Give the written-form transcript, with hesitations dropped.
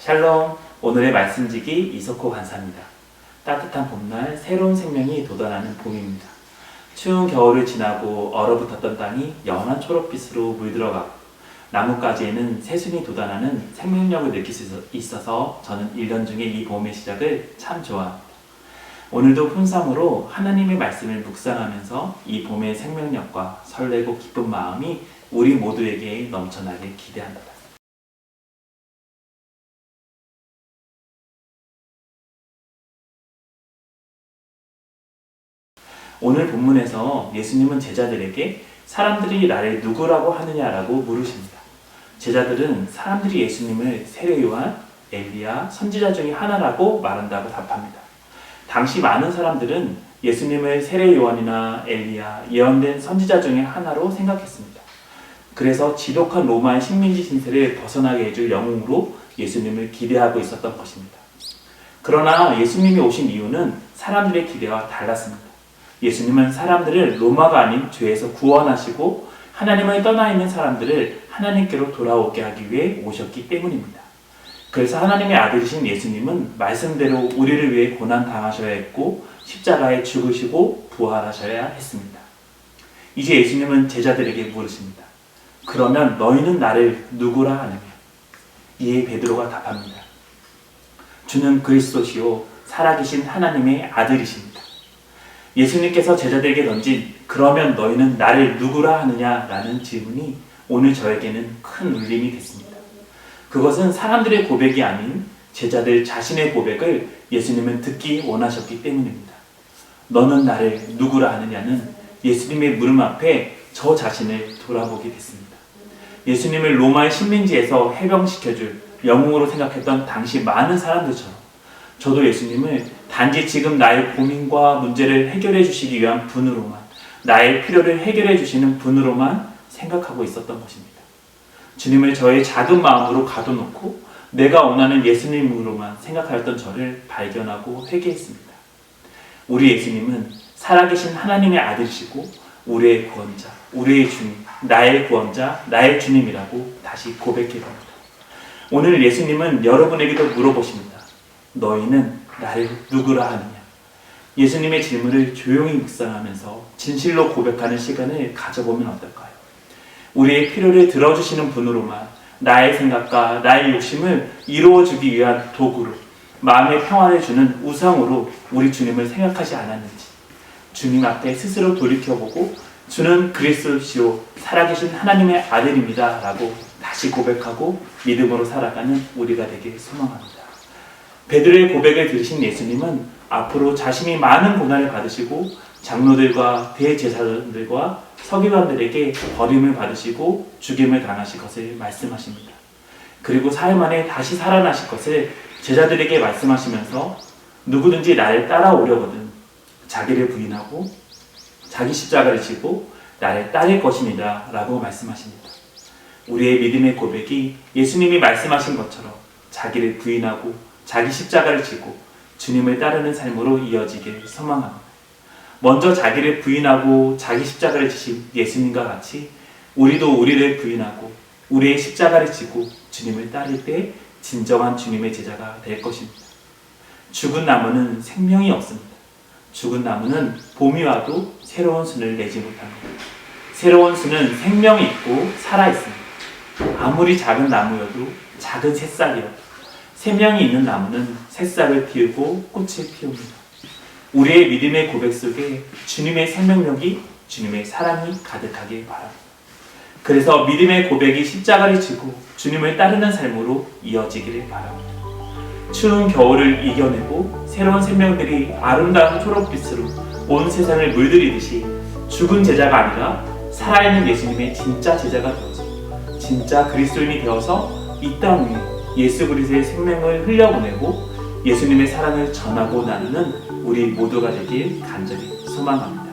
샬롬, 오늘의 말씀지기 이석호 간사입니다. 따뜻한 봄날 새로운 생명이 돋아나는 봄입니다. 추운 겨울을 지나고 얼어붙었던 땅이 연한 초록빛으로 물들어가고 나뭇가지에는 새순이 돋아나는 생명력을 느낄 수 있어서 저는 1년 중에 이 봄의 시작을 참 좋아합니다. 오늘도 훈삼으로 하나님의 말씀을 묵상하면서 이 봄의 생명력과 설레고 기쁜 마음이 우리 모두에게 넘쳐나길 기대합니다. 오늘 본문에서 예수님은 제자들에게 사람들이 나를 누구라고 하느냐라고 물으십니다. 제자들은 사람들이 예수님을 세례 요한, 엘리야, 선지자 중에 하나라고 말한다고 답합니다. 당시 많은 사람들은 예수님을 세례 요한이나 엘리야, 예언된 선지자 중에 하나로 생각했습니다. 그래서 지독한 로마의 식민지 신세를 벗어나게 해줄 영웅으로 예수님을 기대하고 있었던 것입니다. 그러나 예수님이 오신 이유는 사람들의 기대와 달랐습니다. 예수님은 사람들을 로마가 아닌 죄에서 구원하시고 하나님을 떠나 있는 사람들을 하나님께로 돌아오게 하기 위해 오셨기 때문입니다. 그래서 하나님의 아들이신 예수님은 말씀대로 우리를 위해 고난 당하셔야 했고 십자가에 죽으시고 부활하셔야 했습니다. 이제 예수님은 제자들에게 물으십니다. 그러면 너희는 나를 누구라 하느냐? 이에 베드로가 답합니다. 주는 그리스도시요 살아계신 하나님의 아들이십니다. 예수님께서 제자들에게 던진 그러면 너희는 나를 누구라 하느냐라는 질문이 오늘 저에게는 큰 울림이 됐습니다. 그것은 사람들의 고백이 아닌 제자들 자신의 고백을 예수님은 듣기 원하셨기 때문입니다. 너는 나를 누구라 하느냐는 예수님의 물음 앞에 저 자신을 돌아보게 됐습니다. 예수님을 로마의 식민지에서 해병시켜줄 영웅으로 생각했던 당시 많은 사람들처럼 저도 예수님을 단지 지금 나의 고민과 문제를 해결해 주시기 위한 분으로만, 나의 필요를 해결해 주시는 분으로만 생각하고 있었던 것입니다. 주님을 저의 작은 마음으로 가둬놓고 내가 원하는 예수님으로만 생각하였던 저를 발견하고 회개했습니다. 우리 예수님은 살아계신 하나님의 아들이시고 우리의 구원자, 우리의 주님, 나의 구원자, 나의 주님이라고 다시 고백해봅니다. 오늘 예수님은 여러분에게도 물어보십니다. 너희는 나를 누구라 하느냐? 예수님의 질문을 조용히 묵상하면서 진실로 고백하는 시간을 가져보면 어떨까요? 우리의 필요를 들어주시는 분으로만 나의 생각과 나의 욕심을 이루어주기 위한 도구로 마음의 평화를 주는 우상으로 우리 주님을 생각하지 않았는지 주님 앞에 스스로 돌이켜보고 주는 그리스도시요 살아계신 하나님의 아들입니다 라고 다시 고백하고 믿음으로 살아가는 우리가 되길 소망합니다. 베드로의 고백을 들으신 예수님은 앞으로 자신이 많은 고난을 받으시고 장로들과 대제사장들과 서기관들에게 버림을 받으시고 죽임을 당하실 것을 말씀하십니다. 그리고 사흘 만에 다시 살아나실 것을 제자들에게 말씀하시면서 누구든지 나를 따라오려거든 자기를 부인하고 자기 십자가를 지고 나를 따를 것입니다 라고 말씀하십니다. 우리의 믿음의 고백이 예수님이 말씀하신 것처럼 자기를 부인하고 자기 십자가를 지고 주님을 따르는 삶으로 이어지길 소망합니다. 먼저 자기를 부인하고 자기 십자가를 지신 예수님과 같이 우리도 우리를 부인하고 우리의 십자가를 지고 주님을 따를 때 진정한 주님의 제자가 될 것입니다. 죽은 나무는 생명이 없습니다. 죽은 나무는 봄이 와도 새로운 순을 내지 못합니다. 새로운 순은 생명이 있고 살아있습니다. 아무리 작은 나무여도 작은 새싹이여도 생명이 있는 나무는 새싹을 틔우고 꽃을 피웁니다. 우리의 믿음의 고백 속에 주님의 생명력이, 주님의 사랑이 가득하길 바랍니다. 그래서 믿음의 고백이 십자가를 지고 주님을 따르는 삶으로 이어지기를 바랍니다. 추운 겨울을 이겨내고 새로운 생명들이 아름다운 초록빛으로 온 세상을 물들이듯이 죽은 제자가 아니라 살아있는 예수님의 진짜 제자가 되어서 진짜 그리스도인이 되어서 이 땅 위에 예수 그리스도의 생명을 흘려보내고 예수님의 사랑을 전하고 나누는 우리 모두가 되길 간절히 소망합니다.